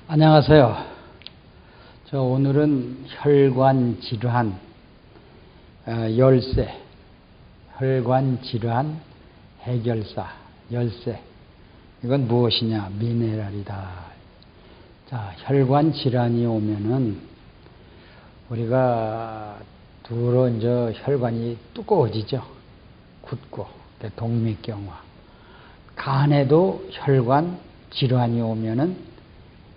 안녕하세요. 오늘은 혈관 질환 열쇠, 혈관 질환 해결사 열쇠. 이건 무엇이냐? 미네랄이다. 자, 혈관 질환이 오면은 우리가 두로 이제 혈관이 두꺼워지죠. 굳고 동맥경화. 간에도 혈관 질환이 오면은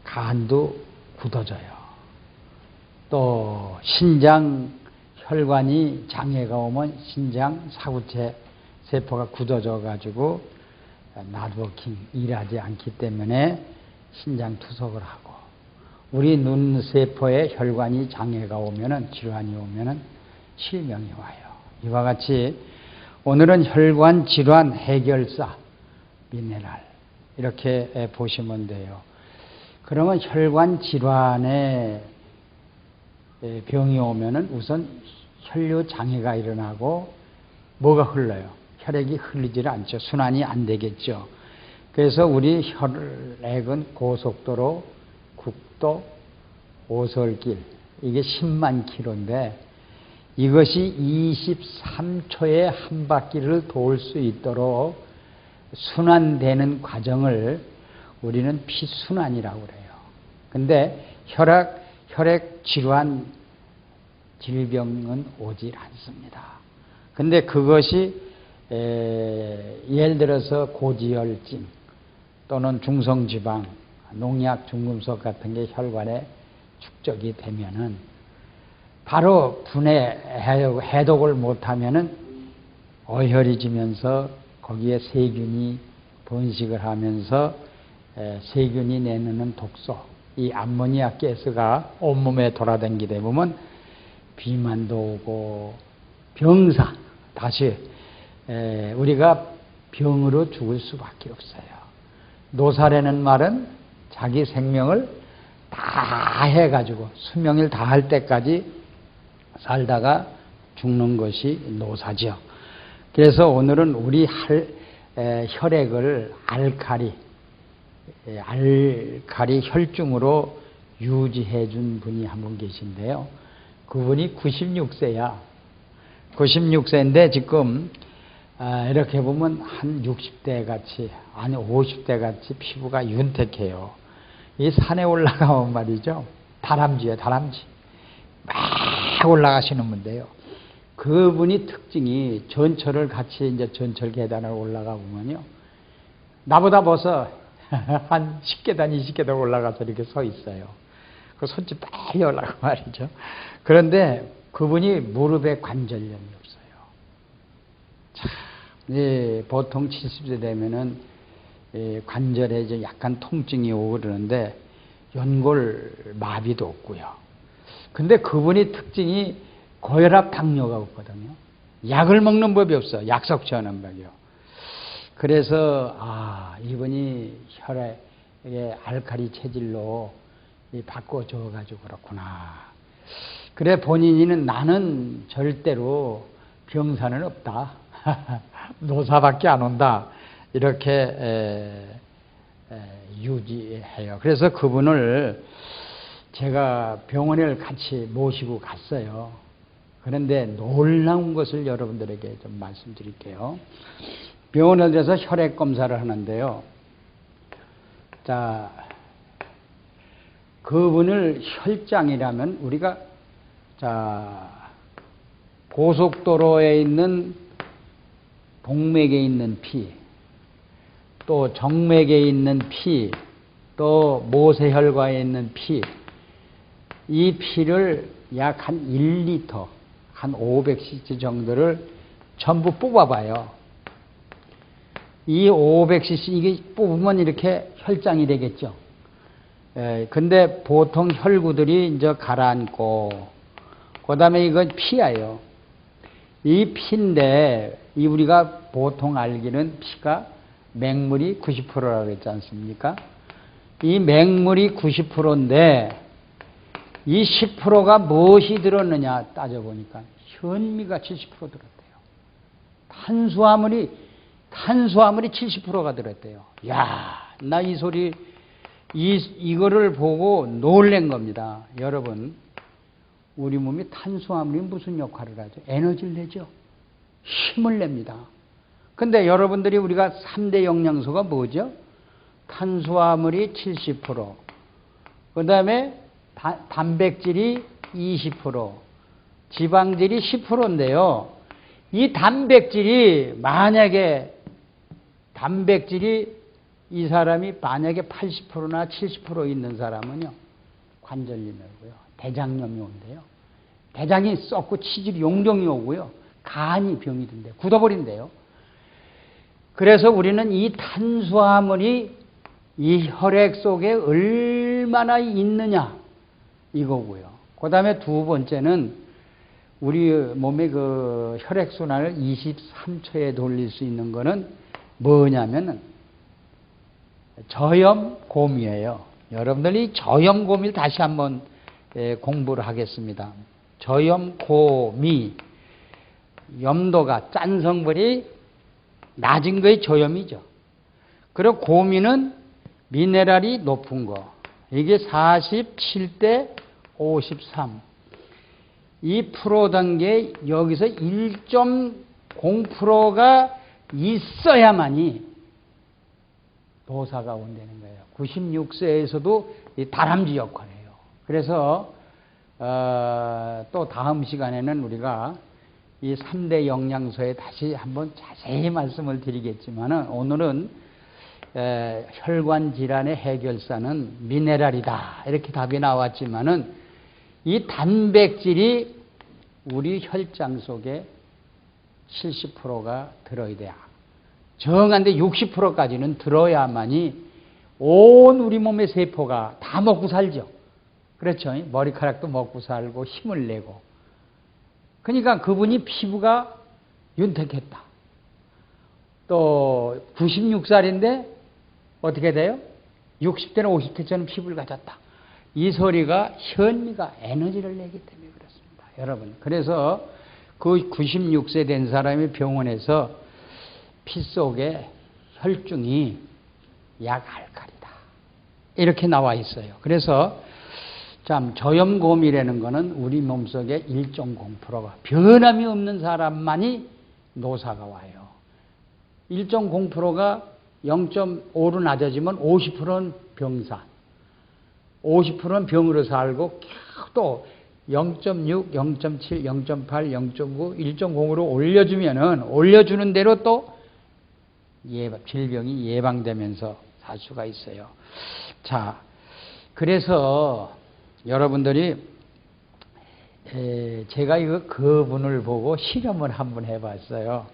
간도 굳어져요. 또 신장 혈관이 장애가 오면 신장 사구체 세포가 굳어져 가지고 나트워킹 일하지 않기 때문에 신장 투석을 하고, 우리 눈 세포에 혈관이 장애가 오면은 질환이 오면은 실명이 와요. 이와 같이 오늘은 혈관 질환 해결사 미네랄 이렇게 보시면 돼요. 그러면 혈관 질환에 병이 오면은 우선 혈류 장애가 일어나고 뭐가 흘러요? 혈액이 흘리질 않죠. 순환이 안 되겠죠. 그래서 우리 혈액은 고속도로, 국도, 오솔길, 이게 10만 킬로인데 이것이 23초에 한 바퀴를 돌 수 있도록 순환되는 과정을 우리는 피순환이라고 그래요. 근데 혈액 질환, 질병은 오질 않습니다. 근데 그것이 예를 들어서 고지혈증 또는 중성지방, 농약, 중금속 같은 게 혈관에 축적이 되면은 바로 해독을 못하면은 어혈이 지면서 거기에 세균이 번식을 하면서 세균이 내놓는 독소, 이 암모니아 가스가 온몸에 돌아다니게 보면 비만도 오고 병사, 다시 우리가 병으로 죽을 수밖에 없어요. 노사라는 말은 자기 생명을 다 해가지고 수명을 다 할 때까지 살다가 죽는 것이 노사죠. 그래서 오늘은 우리 혈액을 알칼리 혈중으로 유지해 준 분이 한 분 계신데요. 그분이 96세야. 96세인데 지금 이렇게 보면 한 60대 같이, 아니 50대 같이 피부가 윤택해요. 이 산에 올라가면 말이죠. 다람쥐예요, 다람쥐. 막 올라가시는 분인데요. 그분이 특징이 전철을 같이 이제 전철 계단을 올라가 보면요. 나보다 벌써 한 10계단, 20계단 올라가서 이렇게 서 있어요. 그 손짓 빨리 올라가 말이죠. 그런데 그분이 무릎에 관절염이 없어요. 참, 보통 70세 되면은 관절에 이제 약간 통증이 오고 그러는데 연골 마비도 없고요. 근데 그분이 특징이 고혈압, 당뇨가 없거든요. 약을 먹는 법이 없어. 약 섭취하는 법이요. 그래서 이분이 혈액의 알칼리 체질로 바꿔줘 가지고 그렇구나. 그래 본인이는 나는 절대로 병사는 없다. 노사밖에 안 온다. 이렇게 유지해요. 그래서 그분을 제가 병원을 같이 모시고 갔어요. 그런데 놀라운 것을 여러분들에게 좀 말씀드릴게요. 병원에 들어서 혈액 검사를 하는데요. 자, 그분을 혈장이라면 우리가 고속도로에 있는 동맥에 있는 피, 또 정맥에 있는 피, 또 모세혈관에 있는 피, 이 피를 약 한 1리터, 한 500cc 정도를 전부 뽑아봐요. 이 500cc 이게 뽑으면 이렇게 혈장이 되겠죠. 근데 보통 혈구들이 이제 가라앉고, 그 다음에 이건 피예요. 이 피인데, 우리가 보통 알기는 피가 맹물이 90%라고 했지 않습니까? 이 맹물이 90%인데, 이 10%가 무엇이 들었느냐 따져보니까 현미가 70% 들었대요. 탄수화물이 70%가 들었대요. 야, 나 이 소리 이거를 보고 놀란 겁니다. 여러분, 우리 몸이 탄수화물이 무슨 역할을 하죠? 에너지를 내죠. 힘을 냅니다. 근데 여러분들이 우리가 3대 영양소가 뭐죠? 탄수화물이 70%, 그 다음에 단백질이 20%, 지방질이 10%인데요. 이 단백질이 만약에 이 사람이 만약에 80%나 70% 있는 사람은요, 관절염이 오고요, 대장염이 온대요. 대장이 썩고 치질이 용종이 오고요, 간이 병이 든대요. 굳어버린대요. 그래서 우리는 이 탄수화물이 이 혈액 속에 얼마나 있느냐 이거고요. 그 다음에 두 번째는 우리 몸의 그 혈액순환을 23초에 돌릴 수 있는 거는 뭐냐면은 저염곰이에요. 여러분들이 저염곰을 다시 한번 공부를 하겠습니다. 저염곰이, 염도가 짠 성분이 낮은 거의 저염이죠. 그리고 고미는 미네랄이 높은 거. 이게 47대 53. 이 프로 단계 여기서 1.0%가 있어야만이 노사가 온다는 거예요. 96세에서도 이 다람쥐 역할이에요. 그래서 또 다음 시간에는 우리가 이 3대 영양소에 다시 한번 자세히 말씀을 드리겠지만 오늘은 혈관 질환의 해결사는 미네랄이다 이렇게 답이 나왔지만은 이 단백질이 우리 혈장 속에 70%가 들어야 돼요. 정한데 60%까지는 들어야만이 온 우리 몸의 세포가 다 먹고 살죠. 그렇죠. 머리카락도 먹고 살고 힘을 내고. 그러니까 그분이 피부가 윤택했다. 또 96살인데 어떻게 돼요? 60대나 50대처럼 피부를 가졌다. 이 소리가 현미가 에너지를 내기 때문에 그렇습니다. 여러분. 그래서 그 96세 된 사람이 병원에서 피 속에 혈중이 약알칼이다. 이렇게 나와 있어요. 그래서 참 저염곰이라는 거는 우리 몸속에 1.0%가 변함이 없는 사람만이 노사가 와요. 1.0%가 0.5로 낮아지면 50%는 병사, 50%는 병으로 살고 또 0.6, 0.7, 0.8, 0.9, 1.0으로 올려주는 대로 또 질병이 예방되면서 살 수가 있어요. 자, 그래서 여러분들이 제가 그분을 보고 실험을 한번 해봤어요.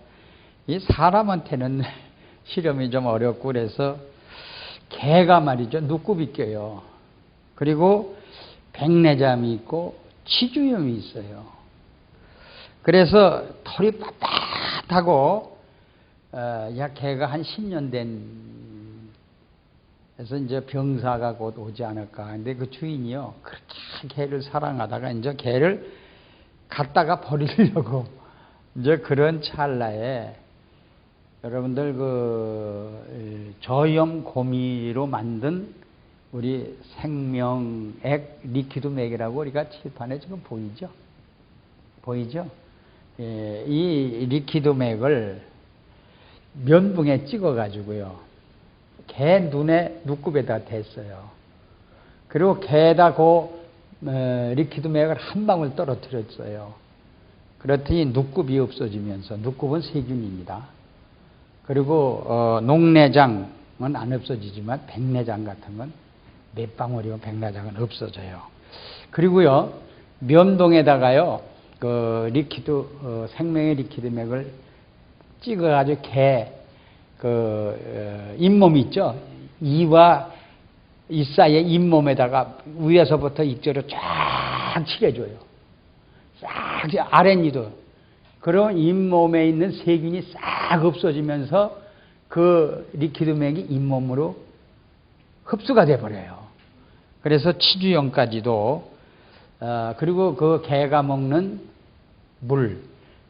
이 사람한테는 실험이 좀 어렵고 그래서 개가 말이죠. 눕굽이 껴요. 그리고 백내장이 있고 치주염이 있어요. 그래서 털이 빳빳하고 개가 한 10년 된 그래서 이제 병사가 곧 오지 않을까. 근데 그 주인이요. 그렇게 개를 사랑하다가 이제 개를 갖다가 버리려고 이제 그런 찰나에 여러분들 그 저염고미로 만든 우리 생명액 리퀴드맥이라고 우리가 칠판에 지금 보이죠? 보이죠? 이 리퀴드맥을 면봉에 찍어가지고요. 개 눈에 눕굽에다 댔어요. 그리고 개에다 그 리퀴드맥을 한 방울 떨어뜨렸어요. 그랬더니 눕굽이 없어지면서, 눕굽은 세균입니다. 그리고 녹내장은 안 없어지지만 백내장 같은 건 몇 방울이면 백내장은 없어져요. 그리고요 면봉에다가요 그 생명의 리퀴드맥을 찍어가지고 개 잇몸 있죠? 이와 이 사이에 잇몸에다가 위에서부터 입자로 쫙 칠해줘요. 싹 아랫니도. 그럼 잇몸에 있는 세균이 싹 없어지면서 그 리퀴드맥이 잇몸으로 흡수가 돼버려요. 그래서 치주염까지도 그리고 그 개가 먹는 물,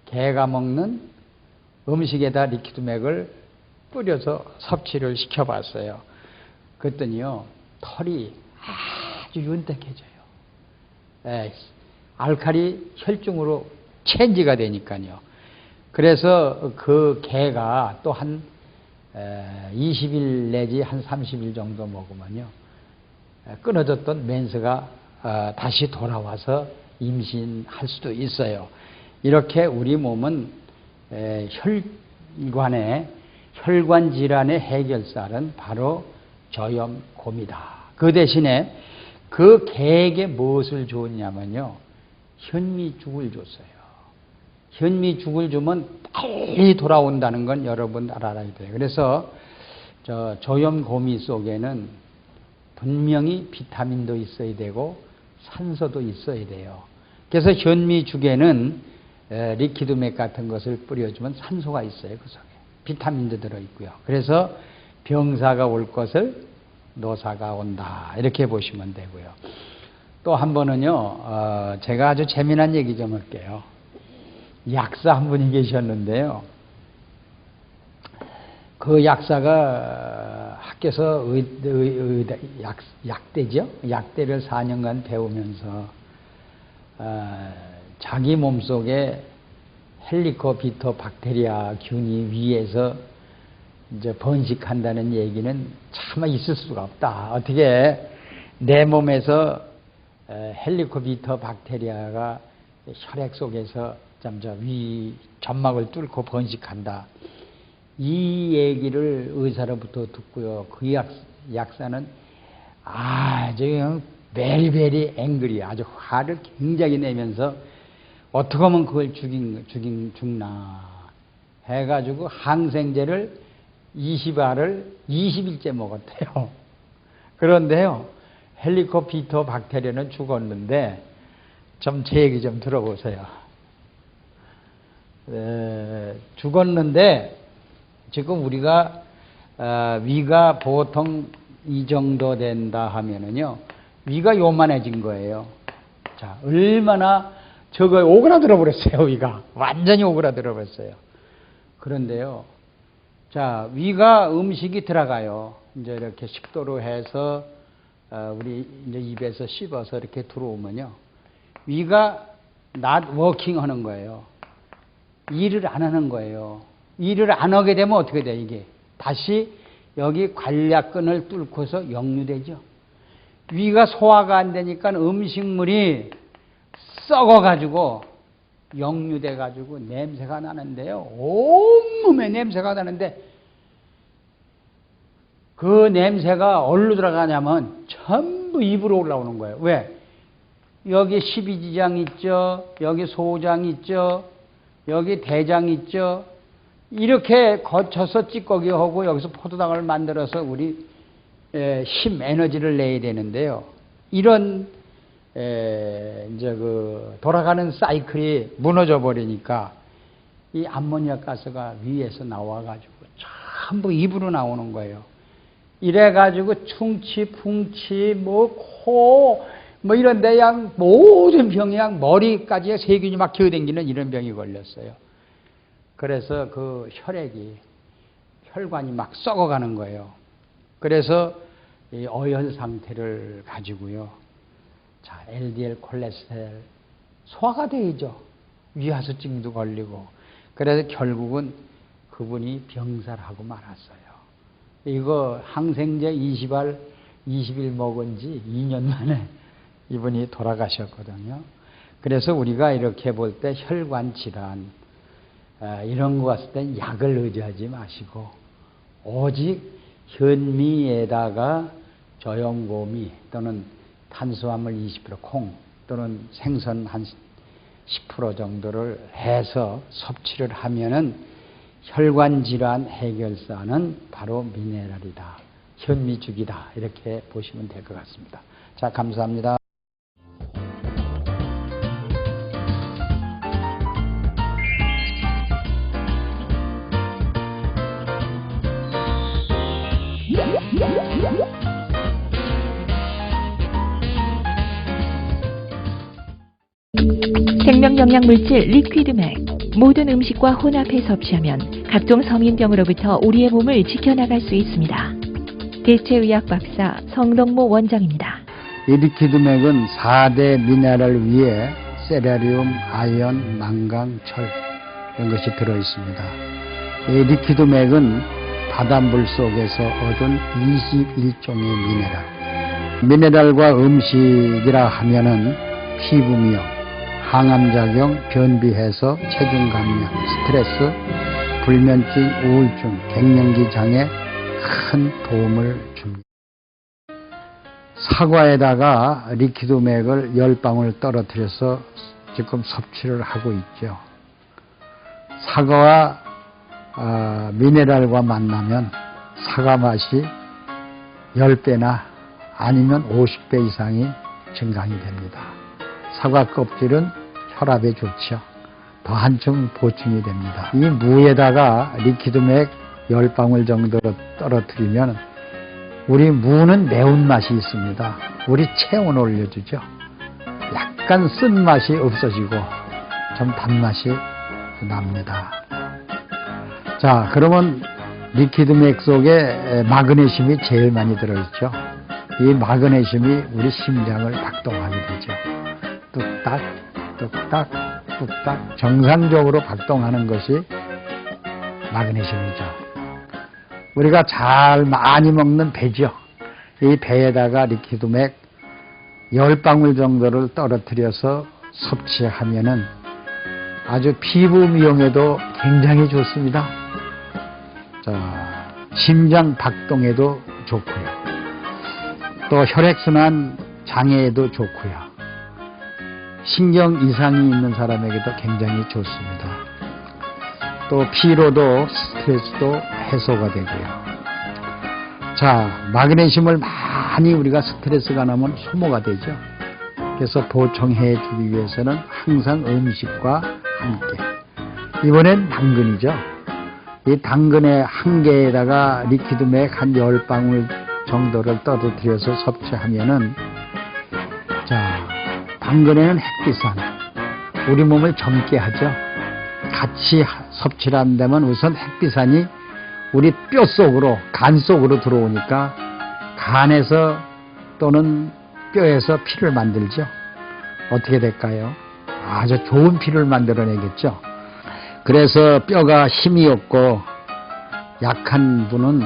개가 먹는 음식에다 리퀴드맥을 뿌려서 섭취를 시켜봤어요. 그랬더니요, 털이 아주 윤택해져요. 알칼리 혈중으로 체인지가 되니까요. 그래서 그 개가 또 한 20일 내지 한 30일 정도 먹으면요, 끊어졌던 멘스가 다시 돌아와서 임신할 수도 있어요. 이렇게 우리 몸은 혈관 질환의 해결사는 바로 저염곰이다. 그 대신에 그 개에게 무엇을 줬냐면요, 현미죽을 줬어요. 현미죽을 주면 빨리 돌아온다는 건 여러분 알아야 돼요. 그래서 저염고미 속에는 분명히 비타민도 있어야 되고 산소도 있어야 돼요. 그래서 현미죽에는 리퀴드맥 같은 것을 뿌려주면 산소가 있어요. 그 속에 비타민도 들어있고요. 그래서 병사가 올 것을 노사가 온다, 이렇게 보시면 되고요. 또 한 번은요, 제가 아주 재미난 얘기 좀 할게요. 약사 한 분이 계셨는데요, 그 약사가 학교에서 약대죠? 약대를 4년간 배우면서 자기 몸속에 헬리코비터 박테리아 균이 위에서 이제 번식한다는 얘기는 차마 있을 수가 없다. 어떻게 내 몸에서 헬리코비터 박테리아가 혈액 속에서 위 점막을 뚫고 번식한다. 이 얘기를 의사로부터 듣고요, 그 약사는 아주 그냥 베리베리 앵그리, 아주 화를 굉장히 내면서 어떻게 하면 그걸 죽나 해가지고 항생제를 20알을 20일째 먹었대요. 그런데요, 헬리코비터 박테리아는 죽었는데, 좀 제 얘기 좀 들어보세요. 죽었는데 지금 우리가 위가 보통 이 정도 된다 하면은요, 위가 요만해진 거예요. 자, 얼마나 저거 오그라들어 버렸어요. 위가 완전히 오그라들어 버렸어요. 그런데요, 자, 위가 음식이 들어가요. 이제 이렇게 식도로 해서 우리 이제 입에서 씹어서 이렇게 들어오면요, 위가 not working 하는 거예요. 일을 안 하는 거예요. 일을 안 하게 되면 어떻게 돼, 이게? 다시 여기 관략근을 뚫고서 역류되죠. 위가 소화가 안 되니까 음식물이 썩어가지고 역류돼가지고 냄새가 나는데요, 온몸에 냄새가 나는데, 그 냄새가 어디로 들어가냐면 전부 입으로 올라오는 거예요. 왜? 여기 십이지장 있죠, 여기 소장 있죠, 여기 대장 있죠. 이렇게 거쳐서 찌꺼기 하고 여기서 포도당을 만들어서 우리 힘, 에너지를 내야 되는데요, 이런 이제 그 돌아가는 사이클이 무너져 버리니까 이 암모니아 가스가 위에서 나와가지고 전부 입으로 나오는 거예요. 이래가지고 충치, 풍치, 코, 이런데 양 모든 병이 양 머리까지 세균이 막 기어다니는 이런 병이 걸렸어요. 그래서 그 혈관이 막 썩어가는 거예요. 그래서 이 어혈 상태를 가지고요, 자, LDL 콜레스테롤 소화가 되죠. 위하수증도 걸리고. 그래서 결국은 그분이 병사를 하고 말았어요. 이거 항생제 20일 먹은 지 2년 만에 이분이 돌아가셨거든요. 그래서 우리가 이렇게 볼 때 혈관 질환 이런 거 봤을 땐 약을 의지하지 마시고 오직 현미에다가 저염고미 또는 탄수화물 20%, 콩 또는 생선 한 10% 정도를 해서 섭취를 하면은 혈관 질환 해결사는 바로 미네랄이다, 현미죽이다, 이렇게 보시면 될 것 같습니다. 자, 감사합니다. 생명영양물질 리퀴드맥, 모든 음식과 혼합해 섭취하면 각종 성인병으로부터 우리의 몸을 지켜나갈 수 있습니다. 대체의학 박사 성동모 원장입니다. 이 리퀴드맥은 4대 미네랄 위에 세라리움, 아연, 망강, 철 이런 것이 들어있습니다. 이 리퀴드맥은 바닷물 속에서 얻은 21종의 미네랄. 미네랄과 음식이라 하면은 피부미용, 항암작용, 변비해소, 체중 감량, 스트레스, 불면증, 우울증, 갱년기 장애 큰 도움을 줍니다. 사과에다가 리퀴드맥을 10방울 떨어뜨려서 지금 섭취를 하고 있죠. 사과와 미네랄과 만나면 사과 맛이 10배나 아니면 50배 이상이 증강이 됩니다. 사과 껍질은 혈압에 좋죠. 더 한층 보충이 됩니다. 이 무에다가 리퀴드맥 10방울 정도 떨어뜨리면 우리 무는 매운맛이 있습니다. 우리 체온을 올려주죠. 약간 쓴맛이 없어지고 좀 단맛이 납니다. 자, 그러면 리퀴드맥 속에 마그네슘이 제일 많이 들어있죠. 이 마그네슘이 우리 심장을 박동하게 되죠. 뚝딱, 뚝딱, 뚝딱 정상적으로 박동하는 것이 마그네슘이죠. 우리가 잘 많이 먹는 배죠. 이 배에다가 리퀴드맥 10방울 정도를 떨어뜨려서 섭취하면은 아주 피부 미용에도 굉장히 좋습니다. 자, 심장 박동에도 좋고요. 또 혈액순환 장애에도 좋고요. 신경 이상이 있는 사람에게도 굉장히 좋습니다. 또 피로도 스트레스도 해소가 되고요. 자, 마그네슘을 많이 우리가 스트레스가 나면 소모가 되죠. 그래서 보충해 주기 위해서는 항상 음식과 함께. 이번엔 당근이죠. 이 당근의 한 개에다가 리퀴드맥 한 10방울 정도를 떨어뜨려서 섭취하면은, 자, 당근에는 햇빛산, 우리 몸을 젊게 하죠. 같이 섭취를 한다면 우선 햇빛산이 우리 뼈 속으로, 간 속으로 들어오니까 간에서 또는 뼈에서 피를 만들죠. 어떻게 될까요? 아주 좋은 피를 만들어내겠죠. 그래서 뼈가 힘이 없고 약한 분은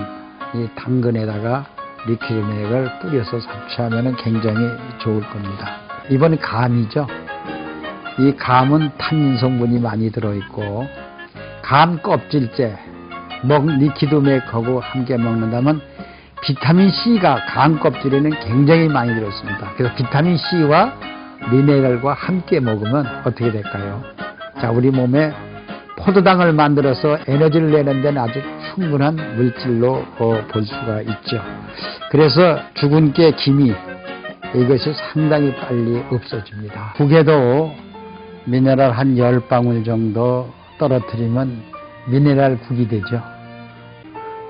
이 당근에다가 리퀴드맥을 뿌려서 섭취하면 굉장히 좋을 겁니다. 이번 감이죠. 이 감은 탄닌 성분이 많이 들어있고, 감 껍질째 리퀴드맥하고 함께 먹는다면 비타민C가 감 껍질에는 굉장히 많이 들어있습니다. 그래서 비타민C와 미네랄과 함께 먹으면 어떻게 될까요? 자, 우리 몸에 포도당을 만들어서 에너지를 내는 데는 아주 충분한 물질로 볼 수가 있죠. 그래서 죽은 깨 기미, 이것이 상당히 빨리 없어집니다. 국에도 미네랄 한 10방울 정도 떨어뜨리면 미네랄 국이 되죠.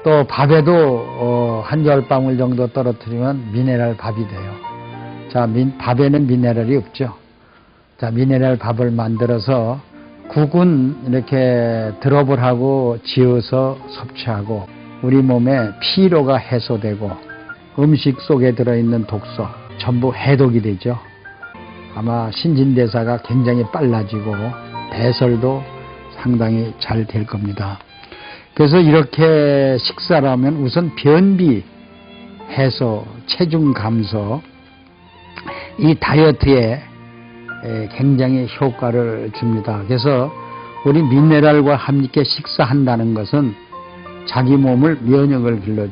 또 밥에도 한 10방울 정도 떨어뜨리면 미네랄 밥이 돼요. 자, 밥에는 미네랄이 없죠. 자, 미네랄 밥을 만들어서 국은 이렇게 드롭을 하고 지어서 섭취하고 우리 몸에 피로가 해소되고 음식 속에 들어있는 독소 전부 해독이 되죠. 아마 신진대사가 굉장히 빨라지고 배설도 상당히 잘 될 겁니다. 그래서 이렇게 식사를 하면 우선 변비 해소, 체중 감소, 이 다이어트에 굉장히 효과를 줍니다. 그래서 우리 미네랄과 함께 식사한다는 것은 자기 몸을 면역을 길러주고